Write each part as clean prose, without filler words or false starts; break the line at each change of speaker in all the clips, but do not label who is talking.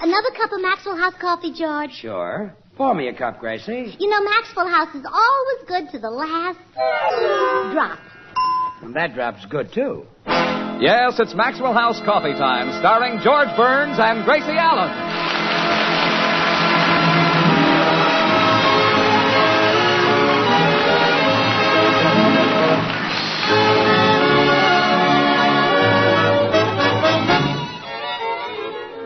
Another cup of Maxwell House coffee, George?
Sure. Pour me a cup, Gracie.
You know, Maxwell House is always good to the last drop.
And that drop's good, too.
Yes, it's Maxwell House Coffee Time, starring George Burns and Gracie Allen.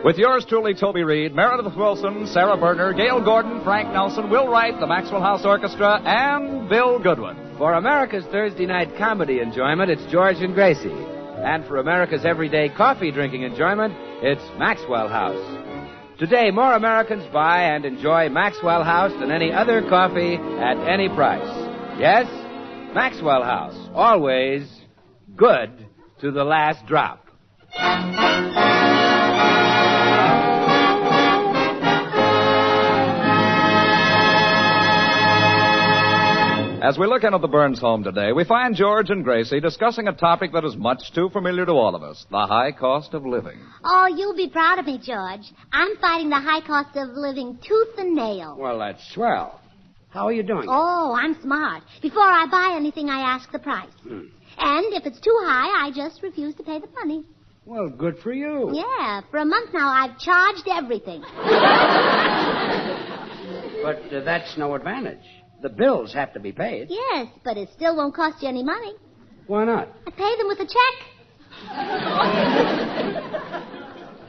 With yours truly, Toby Reed, Meredith Wilson, Sarah Berner, Gail Gordon, Frank Nelson, Will Wright, the Maxwell House Orchestra, and Bill Goodwin.
For America's Thursday night comedy enjoyment, it's George and Gracie. And for America's everyday coffee drinking enjoyment, it's Maxwell House. Today, more Americans buy and enjoy Maxwell House than any other coffee at any price. Yes, Maxwell House, always good to the last drop.
As we look into the Burns home today, we find George and Gracie discussing a topic that is much too familiar to all of us, the high cost of living.
Oh, you'll be proud of me, George. I'm fighting the high cost of living tooth and nail.
Well, that's swell. How are you doing?
Oh, I'm smart. Before I buy anything, I ask the price. And if it's too high, I just refuse to pay the money.
Well, good for you.
Yeah, for a month now, I've charged everything.
But that's no advantage. The bills have to be paid.
Yes, but it still won't cost you any money.
Why not?
I pay them with a check.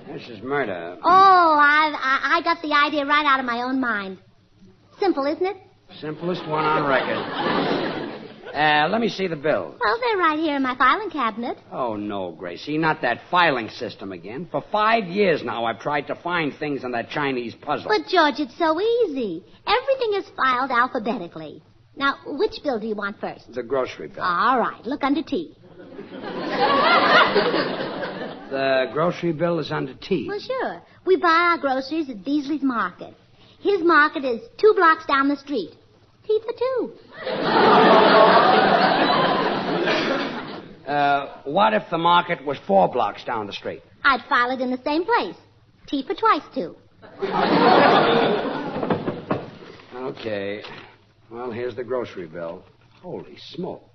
This is murder.
Oh, I got the idea right out of my own mind. Simple, isn't it?
Simplest one on record. Let me see the bills.
Well, they're right here in my filing cabinet.
Oh, no, Gracie, not that filing system again. For 5 years now, I've tried to find things in that Chinese puzzle.
But, George, it's so easy. Everything is filed alphabetically. Now, which bill do you want first?
The grocery bill.
All right, look under T.
The grocery bill is under T.
Well, sure. We buy our groceries at Beasley's Market. His market is 2 blocks down the street. T for 2.
What if the market was 4 blocks down the street?
I'd file it in the same place. T for twice 2.
Okay. Well, here's the grocery bill. Holy smoke.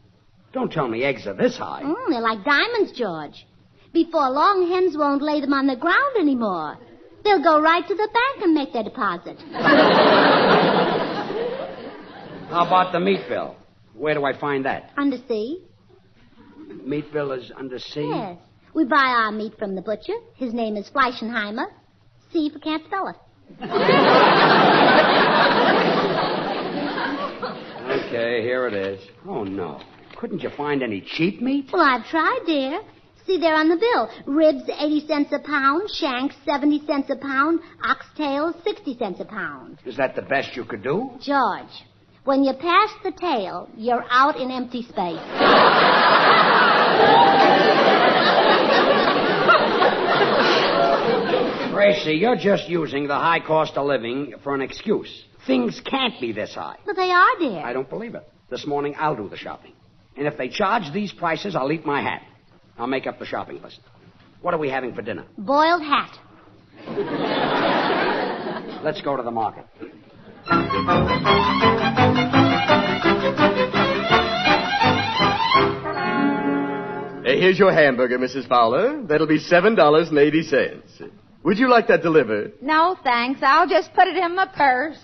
Don't tell me eggs are this high.
They're like diamonds, George. Before long, hens won't lay them on the ground anymore. They'll go right to the bank and make their deposit.
How about the meat bill? Where do I find that?
Under C.
Meat bill is under C?
Yes. We buy our meat from the butcher. His name is Fleischenheimer. C for can't spell it.
Okay, here it is. Oh, no. Couldn't you find any cheap meat?
Well, I've tried, dear. See there on the bill. Ribs, 80 cents a pound. Shanks, 70 cents a pound. Oxtails, 60 cents a pound.
Is that the best you could do?
George, when you pass the tail, you're out in empty space.
Gracie, you're just using the high cost of living for an excuse. Things can't be this high.
But they are, dear.
I don't believe it. This morning, I'll do the shopping. And if they charge these prices, I'll eat my hat. I'll make up the shopping list. What are we having for dinner?
Boiled hat.
Let's go to the market.
Here's your hamburger, Mrs. Fowler. That'll be $7.80. Would you like that delivered?
No, thanks. I'll just put it in my purse.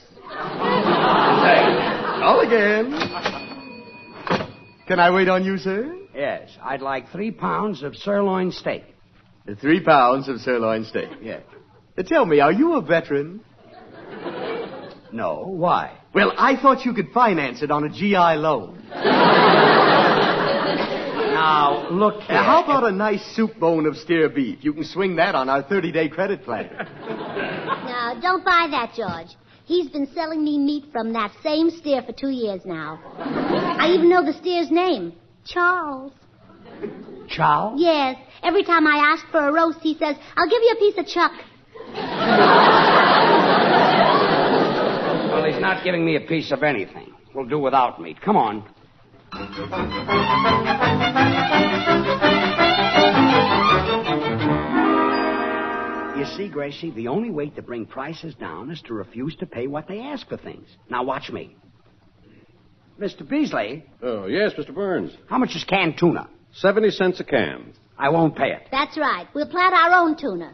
All again. Can I wait on you, sir?
Yes, I'd like 3 pounds of sirloin steak.
3 pounds of sirloin steak.
Yes.
Tell me, are you a veteran?
No, why?
Well, I thought you could finance it on a GI loan.
Now, look here.
How about a nice soup bone of steer beef? You can swing that on our 30-day credit plan.
No, don't buy that, George. He's been selling me meat from that same steer for 2 years now. I even know the steer's name. Charles.
Charles?
Yes. Every time I ask for a roast, he says, I'll give you a piece of chuck.
Well, he's not giving me a piece of anything. We'll do without meat. Come on. You see, Gracie, the only way to bring prices down is to refuse to pay what they ask for things. Now, watch me. Mr. Beasley,
Oh, yes, Mr. Burns.
how much is canned tuna?
70 cents a can.
I won't pay it.
That's right. We'll plant our own tuna.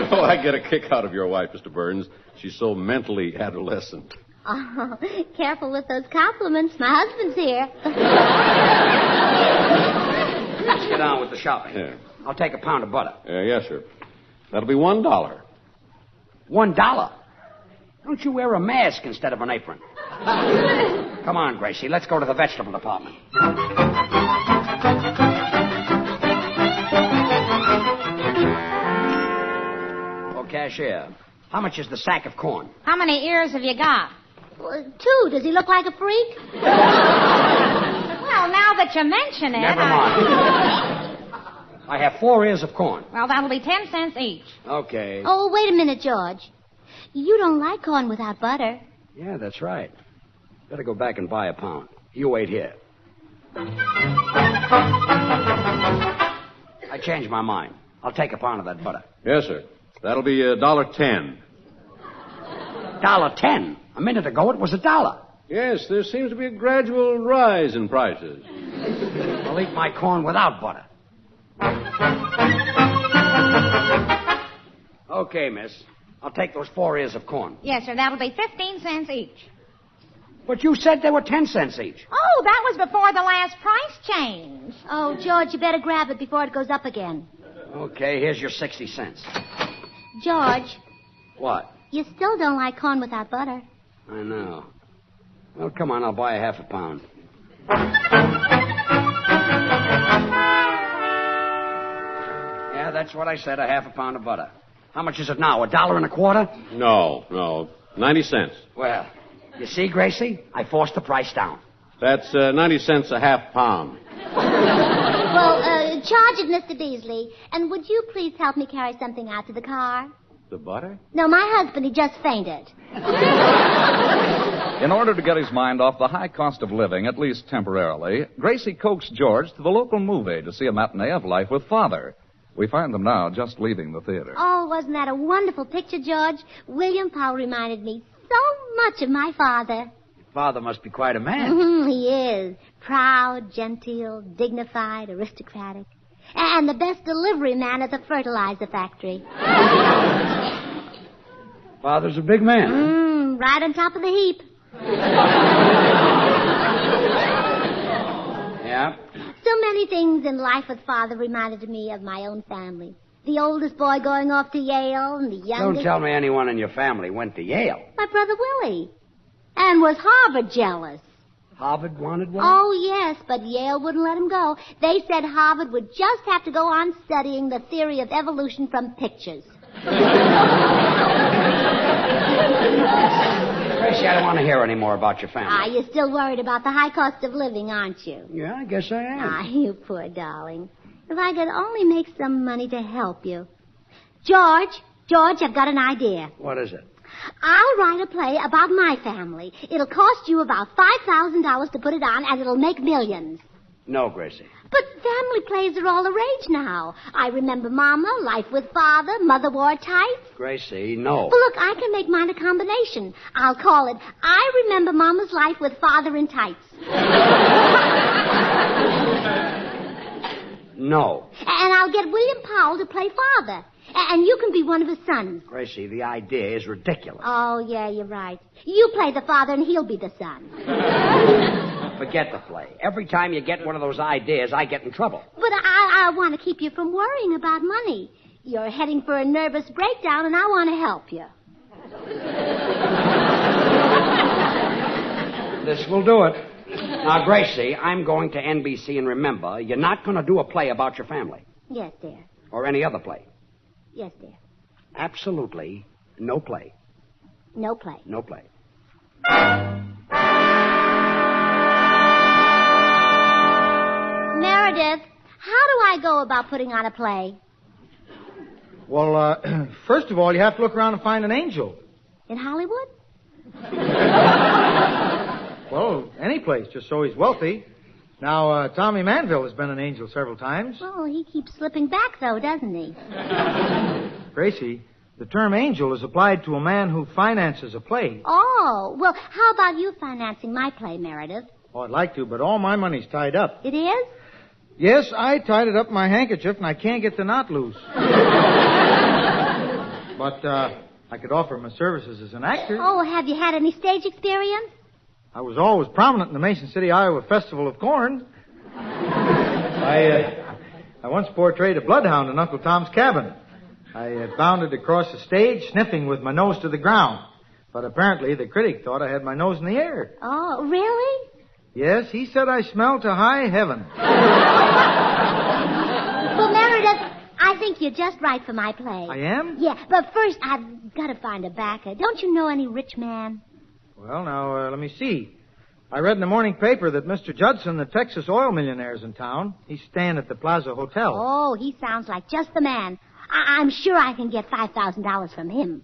Oh, I get a kick out of your wife, Mr. Burns. She's so mentally adolescent.
Oh, careful with those compliments. My husband's here.
Let's get on with the shopping.
Yeah.
I'll take a pound of butter.
Yes, sir. That'll be $1.
$1? Don't you wear a mask instead of an apron? Come on, Gracie. Let's go to the vegetable department. Oh, cashier, how much is the sack of corn?
How many ears have you got?
Well, 2. Does he look like a freak?
Well, now that you mention it...
Never mind. I have 4 ears of corn.
Well, that'll be 10 cents each.
Okay.
Oh, wait a minute, George. You don't like corn without butter.
Yeah, that's right. Better go back and buy a pound. You wait here. I changed my mind. I'll take a pound of that butter.
Yes, sir. That'll be $1.10.
$1.10? A minute ago it was $1.
Yes, there seems to be a gradual rise in prices.
I'll eat my corn without butter. Okay, miss. I'll take those 4 ears of corn.
Yes, sir. That'll be 15 cents each.
But you said they were 10 cents each.
Oh, that was before the last price change.
Oh, George, you better grab it before it goes up again.
Okay, here's your 60 cents.
George,
What?
you still don't like corn without butter.
I know. Well, come on, I'll buy a half a pound. Yeah, that's what I said, a half a pound of butter. How much is it now, $1.25?
No, 90 cents.
Well, you see, Gracie, I forced the price down.
That's 90 cents a half pound.
Well, charge it, Mr. Beasley. And would you please help me carry something out to the car?
The butter?
No, my husband, he just fainted.
In order to get his mind off the high cost of living, at least temporarily, Gracie coaxed George to the local movie to see a matinee of Life with Father. We find them now just leaving the theater.
Oh, wasn't that a wonderful picture, George? William Powell reminded me so much of my father.
Father must be quite a man.
He is. Proud, genteel, dignified, aristocratic. And the best delivery man at the fertilizer factory.
Father's a big man.
Right on top of the heap.
Yeah?
So many things in Life with Father reminded me of my own family. The oldest boy going off to Yale and the youngest...
Don't tell me anyone in your family went to Yale.
My brother Willie. And was Harvard jealous.
Harvard wanted one?
Oh, yes, but Yale wouldn't let him go. They said Harvard would just have to go on studying the theory of evolution from pictures.
Gracie, I don't want to hear any more about your family.
You're still worried about the high cost of living, aren't you?
Yeah, I guess I am.
You poor darling. If I could only make some money to help you. George, I've got an idea.
What is it?
I'll write a play about my family. It'll cost you about $5,000 to put it on, and it'll make millions.
No, Gracie.
But family plays are all the rage now. I Remember Mama, Life with Father, Mother Wore Tights.
Gracie, no.
Well, look, I can make mine a combination. I'll call it I Remember Mama's Life with Father in Tights.
No.
And I'll get William Powell to play Father. And you can be one of his sons.
Gracie, the idea is ridiculous.
Oh, yeah, you're right. You play the father and he'll be the son.
Forget the play. Every time you get one of those ideas, I get in trouble.
But I want to keep you from worrying about money. You're heading for a nervous breakdown, and I want to help you.
This will do it. Now, Gracie, I'm going to NBC, and remember, you're not going to do a play about your family.
Yes, dear.
Or any other play.
Yes, dear.
Absolutely no play.
No play.
No play.
Meredith, how do I go about putting on a play?
Well, first of all, you have to look around and find an angel.
In Hollywood?
Well, any place, just so he's wealthy. Now, Tommy Manville has been an angel several times.
Well, he keeps slipping back, though, doesn't he?
Gracie, the term angel is applied to a man who finances a play.
Oh, well, how about you financing my play, Meredith?
Oh, I'd like to, but all my money's tied up.
It is?
Yes, I tied it up in my handkerchief, and I can't get the knot loose. But I could offer my services as an actor.
Oh, have you had any stage experience?
I was always prominent in the Mason City, Iowa Festival of Corn. I once portrayed a bloodhound in Uncle Tom's Cabin. I bounded across the stage, sniffing with my nose to the ground. But apparently the critic thought I had my nose in the air.
Oh, really?
Yes, he said I smelled to high heaven.
Well, Meredith, I think you're just right for my play.
I am?
Yeah, but first I've got to find a backer. Don't you know any rich man?
Well, now, let me see. I read in the morning paper that Mr. Judson, the Texas oil millionaire, is in town. He's staying at the Plaza Hotel.
Oh, he sounds like just the man. I'm sure I can get $5,000 from him.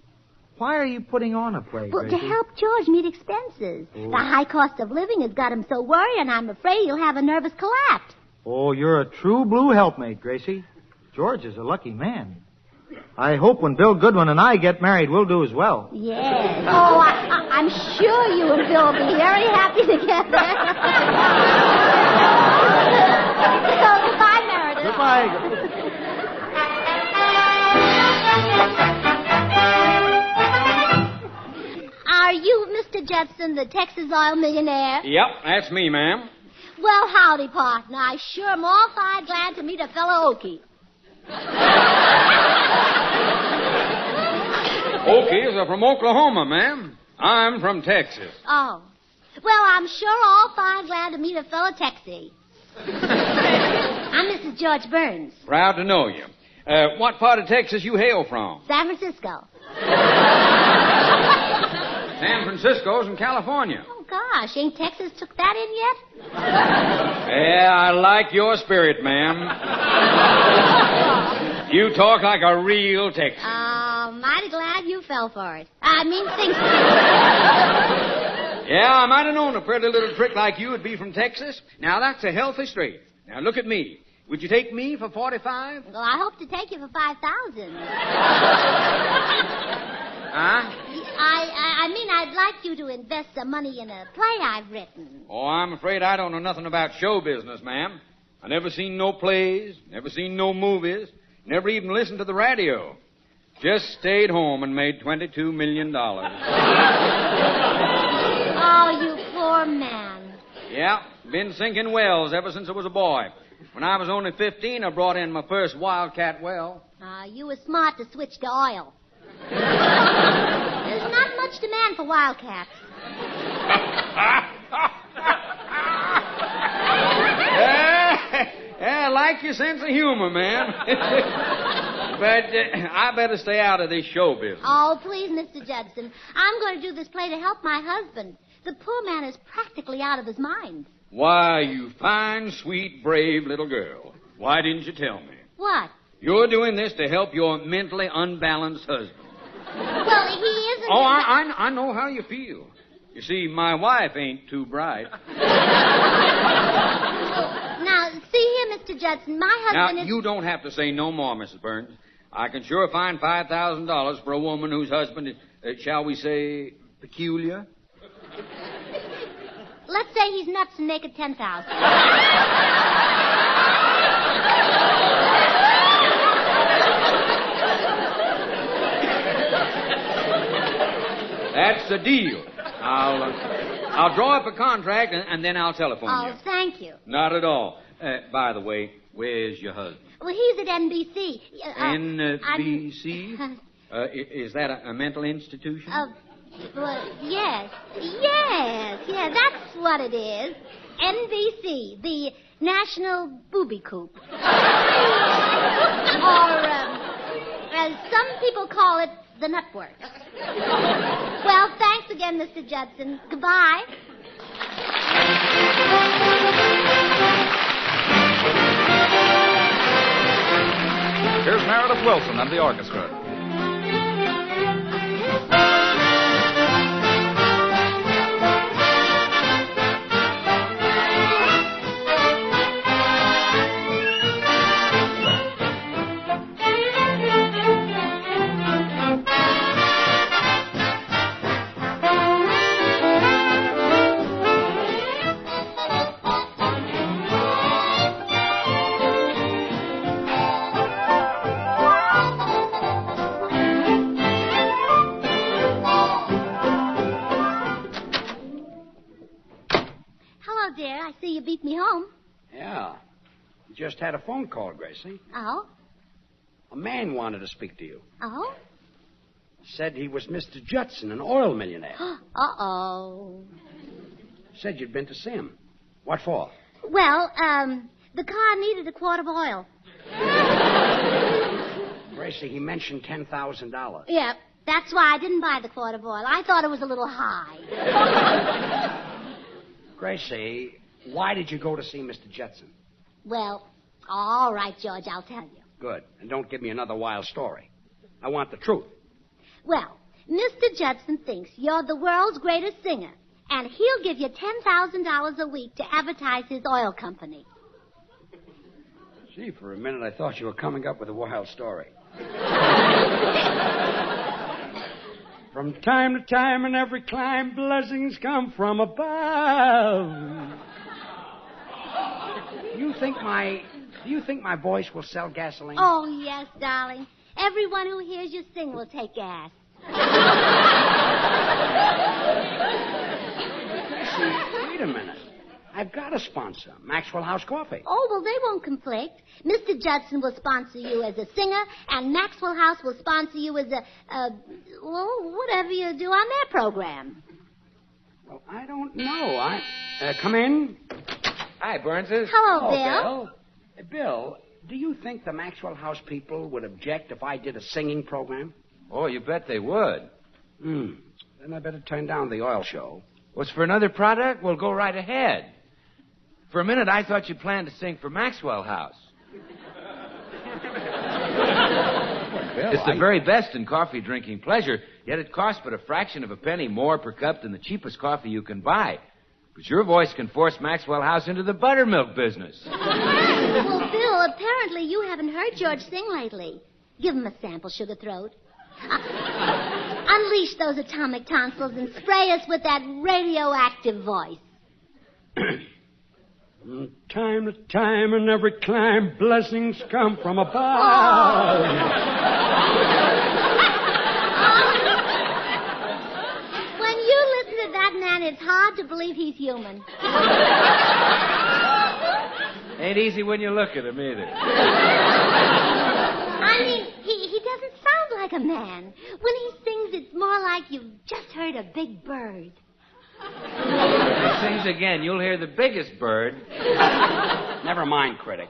Why are you putting on a play,
Well, to
Gracie?
help George meet expenses.
Oh.
The high cost of living has got him so worried, and I'm afraid he'll have a nervous collapse.
Oh, you're a true blue helpmate, Gracie. George is a lucky man. I hope when Bill Goodwin and I get married, we'll do as well.
Yes. Oh, I'm sure you and Bill will be very happy together. So, goodbye, Meredith.
Goodbye.
Are you Mr. Judson, the Texas oil millionaire?
Yep, that's me, ma'am.
Well, howdy, partner. I sure am all fired glad to meet a fellow Okie.
Okies are from Oklahoma, ma'am. I'm from Texas.
Oh. Well, I'm sure all fired glad to meet a fellow Texie. I'm Mrs. George Burns,
Proud to know you. What part of Texas you hail from?
San Francisco.
San Francisco's in California.
Oh, gosh, ain't Texas took that in yet?
Yeah, I like your spirit, ma'am. You talk like a real Texan.
Mighty glad you fell for it. I mean, think so.
Yeah, I might have known a pretty little trick like you would be from Texas. Now, that's a healthy streak. Now, look at me. Would you take me for 45?
Well, I hope to take you for 5,000.
Huh?
I mean, I'd like you to invest some money in a play I've written.
Oh, I'm afraid I don't know nothing about show business, ma'am. I never seen no plays, never seen no movies, never even listened to the radio. Just stayed home and made $22 million.
Oh, you poor man.
Yeah, been sinking wells ever since I was a boy. When I was only 15, I brought in my first wildcat well.
You were smart to switch to oil. There's not much demand for wildcats.
I like your sense of humor, ma'am. But I better stay out of this show business.
Oh, please, Mr. Judson. I'm going to do this play to help my husband. The poor man is practically out of his mind.
Why, you fine, sweet, brave little girl. Why didn't you tell me?
What?
You're doing this to help your mentally unbalanced husband.
Well, he isn't...
Oh, I know how you feel. You see, my wife ain't too bright.
Now, see here, Mr. Judson, my husband
Now,
is...
you don't have to say no more, Mrs. Burns. I can sure find $5,000 for a woman whose husband is, shall we say, peculiar.
Let's say he's nuts and make it 10,000.
That's the deal. I'll draw up a contract and then I'll telephone you.
Oh, thank you.
Not at all. By the way, where's your husband?
Well, he's at NBC.
NBC? Is that a mental institution?
Well, yes. Yeah, that's what it is. NBC, the National Booby Coop. Or, as some people call it, the Network. Well, thanks again, Mr. Judson. Goodbye.
Here's Meredith Wilson and the orchestra.
I see you beat me home.
Yeah. Just had a phone call, Gracie.
Oh?
A man wanted to speak to you.
Oh?
Said he was Mr. Judson, an oil millionaire.
Uh-oh.
Said you'd been to see him. What for?
Well, the car needed a quart of oil.
Gracie, he mentioned $10,000.
Yeah, that's why I didn't buy the quart of oil. I thought it was a little high.
Gracie, why did you go to see Mr. Judson?
Well, all right, George, I'll tell you.
Good. And don't give me another wild story. I want the truth.
Well, Mr. Judson thinks you're the world's greatest singer, and he'll give you $10,000 a week to advertise his oil company.
Gee, for a minute I thought you were coming up with a wild story. From time to time and every climb, blessings come from above. Do you think my voice will sell gasoline?
Oh, yes, darling. Everyone who hears you sing will take gas.
Wait a minute. I've got a sponsor, Maxwell House Coffee.
Oh, well, they won't conflict. Mr. Judson will sponsor you as a singer, and Maxwell House will sponsor you as whatever you do on their program.
Well, I don't know. Come in.
Hi, Burnses.
Hello, Bill.
Bill, do you think the Maxwell House people would object if I did a singing program?
Oh, you bet they would.
Then I better turn down the oil show.
What's for another product? Well, go right ahead. For a minute, I thought you planned to sing for Maxwell House. It's the very best in coffee drinking pleasure, yet it costs but a fraction of a penny more per cup than the cheapest coffee you can buy. But your voice can force Maxwell House into the buttermilk business.
Well, Bill, apparently you haven't heard George sing lately. Give him a sample, Sugar Throat. Unleash those atomic tonsils and spray us with that radioactive voice.
From time to time and every climb, blessings come from above.
When you listen to that man, it's hard to believe he's human.
Ain't easy when you look at him, either.
I mean, he doesn't sound like a man. When he sings, it's more like you've just heard a big bird.
If he sings again, you'll hear the biggest bird.
Never mind, critic.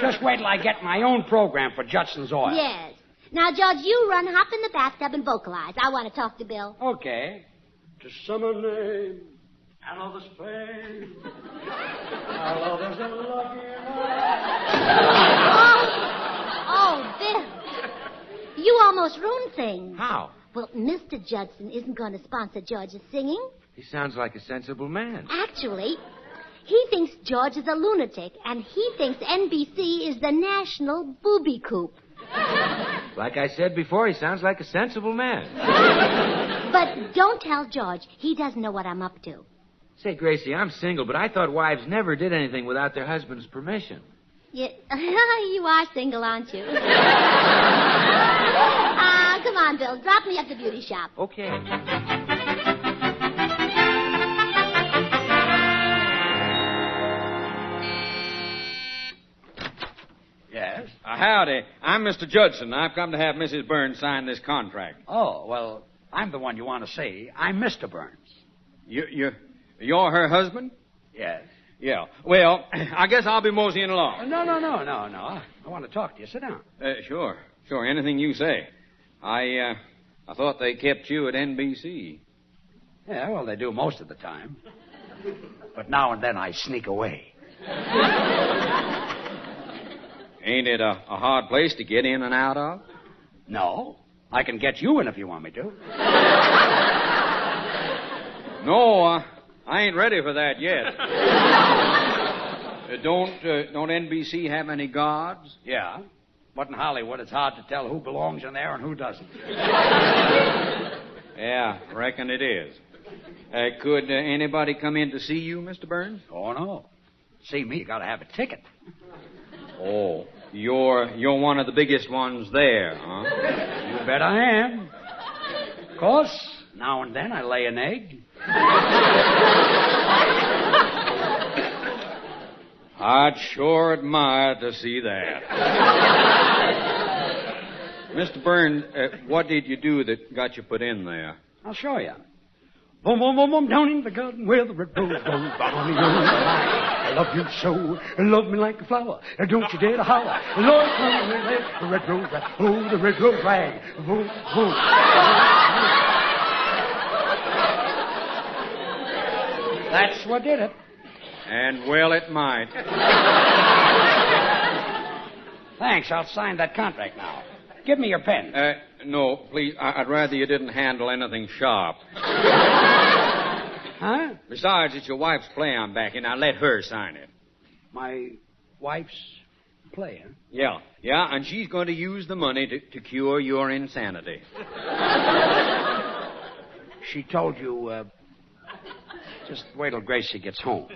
Just wait till I get my own program for Judson's Oil.
Yes. Now, George, you run, hop in the bathtub, and vocalize. I want to talk to Bill.
Okay. To summer name, I love the Spain. I love there's a lucky
Oh, Bill. You almost ruined things.
How?
Well, Mr. Judson isn't going to sponsor George's singing.
He sounds like a sensible man.
Actually, he thinks George is a lunatic, and he thinks NBC is the national booby coop.
Like I said before, he sounds like a sensible man.
But don't tell George. He doesn't know what I'm up to.
Say, Gracie, I'm single, but I thought wives never did anything without their husband's permission.
You are single, aren't you? Come on, Bill. Drop me at the beauty shop.
Okay.
Yes?
Howdy. I'm Mr. Judson. I've come to have Mrs. Burns sign this contract.
Oh, well, I'm the one you want to see. I'm Mr. Burns.
You're her husband?
Yes.
Yeah. Well, I guess I'll be moseying along.
No. I want to talk to you. Sit down.
Sure. Anything you say. I thought they kept you at NBC.
Yeah, well, they do most of the time. But now and then I sneak away.
Ain't it a hard place to get in and out of?
No. I can get you in if you want me to.
No, I ain't ready for that yet. Don't NBC have any guards?
Yeah. But in Hollywood, it's hard to tell who belongs in there and who doesn't.
Yeah, reckon it is. Could anybody come in to see you, Mr. Burns?
Oh, no. See me, you got to have a ticket.
Oh, you're one of the biggest ones there, huh?
You bet I am. Of course, now and then I lay an egg.
I'd sure admire to see that. Mr. Burns, what did you do that got you put in there?
I'll show you. Boom, boom, boom, boom, down in the garden where the red rose goes. I love you so. Love me like a flower. Don't you dare to holler. Lord, the red rose rag. Oh, the red rose rag. Boom, boom. That's what did it.
And well it might.
Thanks. I'll sign that contract now. Give me your pen.
No, please. I'd rather you didn't handle anything sharp.
Huh?
Besides, it's your wife's play I'm backing. Now let her sign it.
My wife's play, huh?
Yeah, and she's going to use the money to cure your insanity.
She told you, just wait till Gracie gets home.